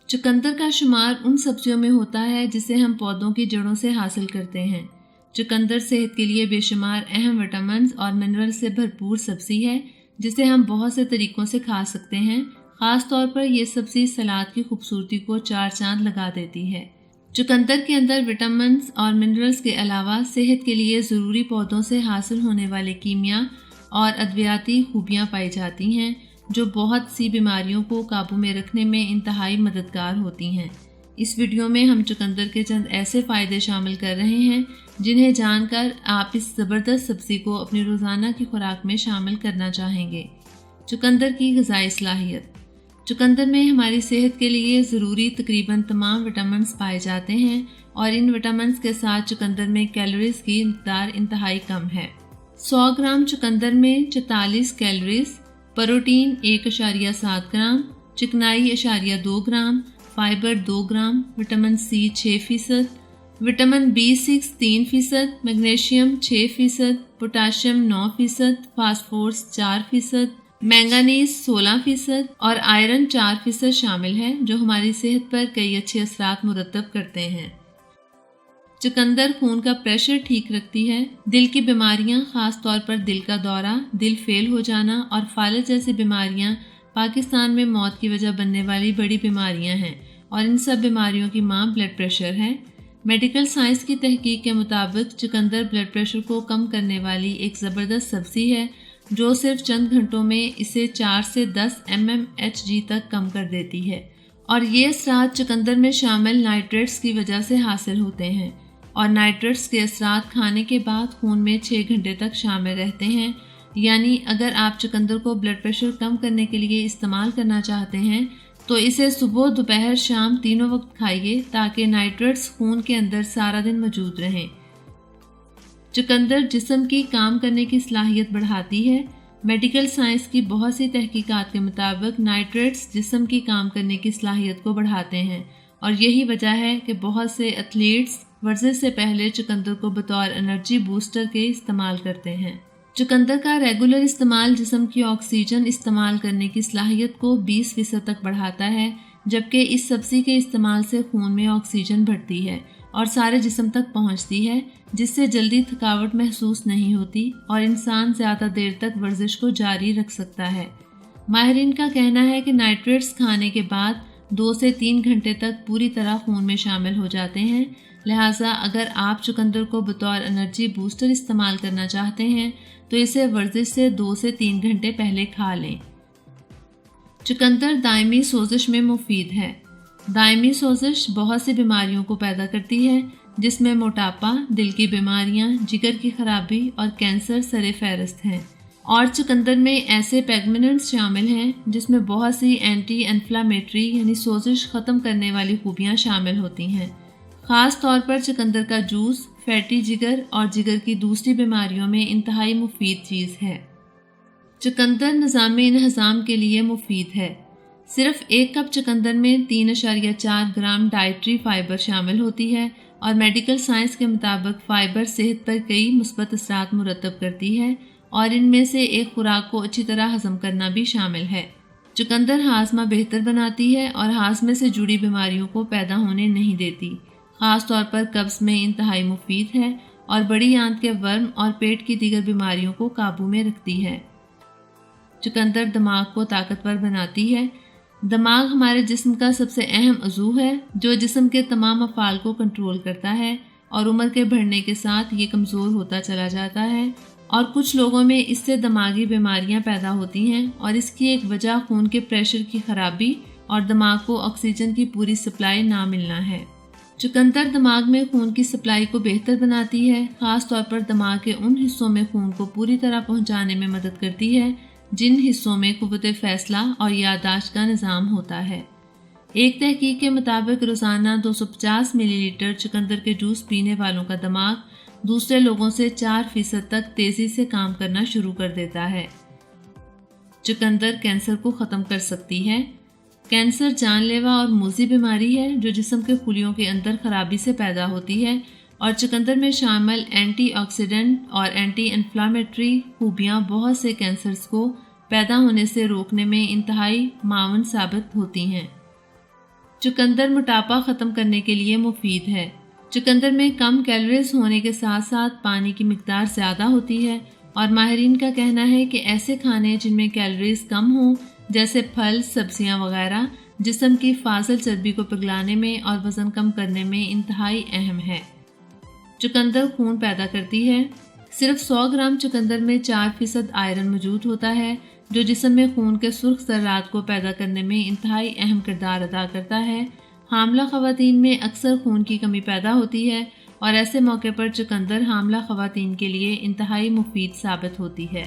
चुकंदर का शुमार उन सब्जियों में होता है जिसे हम पौधों की जड़ों से हासिल करते हैं। चुकंदर सेहत के लिए बेशुमार अहम विटामिन और मिनरल से भरपूर सब्जी है जिसे हम बहुत से तरीक़ों से खा सकते हैं। ख़ास तौर पर यह सब्जी सलाद की खूबसूरती को चार चांद लगा देती है। चुकंदर के अंदर विटामिन और मिनरल्स के अलावा सेहत के लिए ज़रूरी पौधों से हासिल होने वाले कीमिया और अद्वियाती खूबियाँ पाई जाती हैं जो बहुत सी बीमारियों को काबू में रखने में इंतहाई मददगार होती हैं। इस वीडियो में हम चुकंदर के चंद ऐसे फ़ायदे शामिल कर रहे हैं जिन्हें जानकर आप इस ज़बरदस्त सब्ज़ी को अपनी रोज़ाना की खुराक में शामिल करना चाहेंगे। चुकंदर की ग़िज़ाई सलाहियत। चुकंदर में हमारी सेहत के लिए ज़रूरी तकरीबन तमाम विटामिन पाए जाते हैं और इन विटामिन के साथ चुकंदर में कैलोरीज़ की मक़दार इंतहाई कम है। 100 ग्राम चुकंदर में 44 कैलोरीज़, प्रोटीन 1.7 ग्राम, चिकनाई 2 ग्राम, फाइबर 2 ग्राम, vitamin C 6%, vitamin B6 3%, magnesium 6%, potassium 9%, phosphorus 4%, manganese 16% और आयरन 4% शामिल है जो हमारी सेहत पर कई अच्छे असरात मुरतब करते हैं। चुकंदर खून का प्रेशर ठीक रखती है। दिल की बीमारियां, ख़ास तौर पर दिल का दौरा, दिल फेल हो जाना और फालज जैसी बीमारियां पाकिस्तान में मौत की वजह बनने वाली बड़ी बीमारियां हैं और इन सब बीमारियों की मां ब्लड प्रेशर है। मेडिकल साइंस की तहकीक के मुताबिक चुकंदर ब्लड प्रेशर को कम करने वाली एक ज़बरदस्त सब्ज़ी है जो सिर्फ चंद घंटों में इसे 4 से 10 mmHg तक कम कर देती है और ये असरात चुकंदर में शामिल नाइट्रेट्स की वजह से हासिल होते हैं और नाइट्रेट्स के असरात खाने के बाद खून में 6 घंटे तक शामिल रहते हैं। यानी अगर आप चुकंदर को ब्लड प्रेशर कम करने के लिए इस्तेमाल करना चाहते हैं तो इसे सुबह, दोपहर, शाम तीनों वक्त खाइए ताकि नाइट्रेट्स खून के अंदर सारा दिन मौजूद रहें। चुकंदर जिस्म की काम करने की सलाहियत बढ़ाती है। मेडिकल साइंस की बहुत सी तहकीकात के मुताबिक नाइट्रेट्स जिस्म की काम करने की सलाहियत को बढ़ाते हैं और यही वजह है कि बहुत से एथलीट्स वर्जिश से पहले चुकंदर को बतौर एनर्जी बूस्टर के इस्तेमाल करते हैं। चुकंदर का रेगुलर इस्तेमाल जिस्म की ऑक्सीजन इस्तेमाल करने की सलाहियत को 20% तक बढ़ाता है, जबकि इस सब्ज़ी के इस्तेमाल से खून में ऑक्सीजन बढ़ती है और सारे जिस्म तक पहुंचती है जिससे जल्दी थकावट महसूस नहीं होती और इंसान ज़्यादा देर तक वर्जिश को जारी रख सकता है। माहिरीन का कहना है कि नाइट्रेट्स खाने के बाद 2 से 3 घंटे तक पूरी तरह खून में शामिल हो जाते हैं। लिहाजा अगर आप चुकंदर को बतौर एनर्जी बूस्टर इस्तेमाल करना चाहते हैं तो इसे वर्जिश से 2 से 3 घंटे पहले खा लें। चुकंदर दायमी सोजिश में मुफीद है। दायमी सोजिश बहुत सी बीमारियों को पैदा करती है जिसमें मोटापा, दिल की बीमारियां, जिगर की खराबी और कैंसर सरे फहरिस्त हैं और चुकंदर में ऐसे पेगमेंट्स शामिल हैं जिसमें बहुत सी एंटी इन्फ्लामेटरी यानी सोजिश ख़त्म करने वाली खूबियाँ शामिल होती हैं। ख़ास तौर पर चुकंदर का जूस फैटी जिगर और जिगर की दूसरी बीमारियों में इंतहाई मुफीद चीज़ है। चुकंदर निज़ाम इंहज़ाम के लिए मुफीद है। सिर्फ 1 कप चुकंदर में 3.4 ग्राम डाइटरी फाइबर शामिल होती है और मेडिकल साइंस के मुताबिक फ़ाइबर सेहत पर कई मुस्बत असरात मुरतब करती है और इनमें से एक खुराक को अच्छी तरह हज़म करना भी शामिल है। चुकंदर हाजमा बेहतर बनाती है और हाजमे से जुड़ी बीमारियों को पैदा होने नहीं देती। ख़ास तौर पर कब्ज़ में इंतहाई मुफीद है और बड़ी आंत के वर्म और पेट की दीगर बीमारियों को काबू में रखती है। चुकंदर दिमाग को ताकतवर बनाती है। दिमाग हमारे जिस्म का सबसे अहम अज़ू है जो जिस्म के तमाम अफ़ाल को कंट्रोल करता है और उम्र के बढ़ने के साथ ये कमज़ोर होता चला जाता है और कुछ लोगों में इससे दिमागी बीमारियां पैदा होती हैं और इसकी एक वजह खून के प्रेशर की ख़राबी और दिमाग को ऑक्सीजन की पूरी सप्लाई ना मिलना है। चुकंदर दिमाग में खून की सप्लाई को बेहतर बनाती है, ख़ास तौर पर दिमाग के उन हिस्सों में खून को पूरी तरह पहुंचाने में मदद करती है जिन हिस्सों में कुव्वत फ़ैसला और याददाश्त का निज़ाम होता है। एक तहकीक के मुताबिक रोज़ाना 250 मिलीलीटर चुकंदर के जूस पीने वालों का दिमाग दूसरे लोगों से 4% तक तेज़ी से काम करना शुरू कर देता है। चुकंदर कैंसर को ख़त्म कर सकती है। कैंसर जानलेवा और मूज़ी बीमारी है जो जिस्म के खुलियों के अंदर खराबी से पैदा होती है और चुकंदर में शामिल एंटीऑक्सीडेंट और एंटी इन्फ्लामेटरी खूबियाँ बहुत से कैंसर्स को पैदा होने से रोकने में इंतहाई मावन साबित होती हैं। چقندر موٹاپا ختم کرنے کے لیے مفید ہے۔ چقندر میں کم کیلوریز ہونے کے ساتھ ساتھ پانی کی مقدار زیادہ ہوتی ہے اور ماہرین کا کہنا ہے کہ ایسے کھانے جن میں کیلوریز کم ہوں جیسے پھل، سبزیاں وغیرہ جسم کی فاضل چربی کو پگھلانے میں اور وزن کم کرنے میں انتہائی اہم ہے۔ چقندر خون پیدا کرتی ہے۔ صرف 100 گرام چقندر میں 4% آئرن موجود ہوتا ہے جو جسم میں خون کے سرخ ذرات کو پیدا کرنے میں انتہائی اہم کردار ادا کرتا ہے۔ حاملہ خواتین میں اکثر خون کی کمی پیدا ہوتی ہے اور ایسے موقع پر چقندر حاملہ خواتین کے لیے انتہائی مفید ثابت ہوتی ہے۔